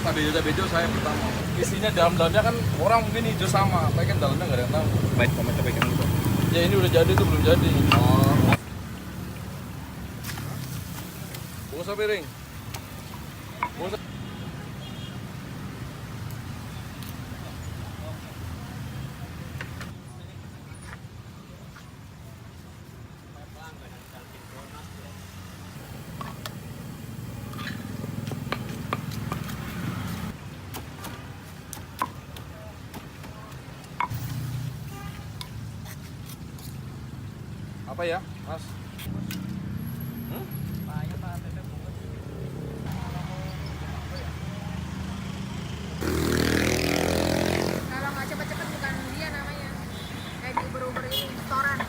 cabai hijau saya pertama. Isinya dalam-dalamnya kan orang mungkin hijau sama, tapi kan dalamnya nggak ada yang tahu. Baik, sama coba ikan dulu. Ya ini udah jadi tuh belum jadi. Oh. Bungkus apa piring? Bungkus. Apa ya, Mas? Kalau nggak cepet-cepet bukan dia namanya. Kayak di Uber-Uber ini, restoran.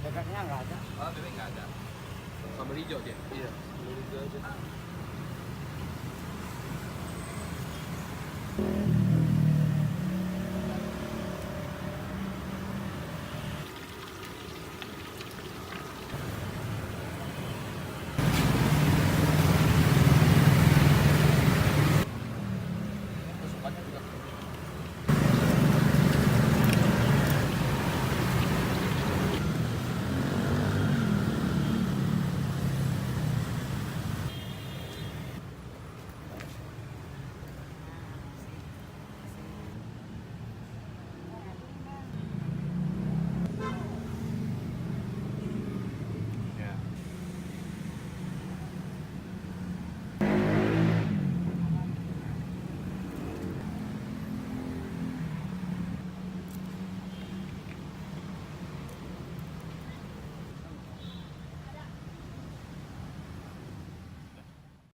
Bebeknya nggak ada. Ah, bebek nggak ada. Sambal hijau dia. Iya, sambal hijau aja.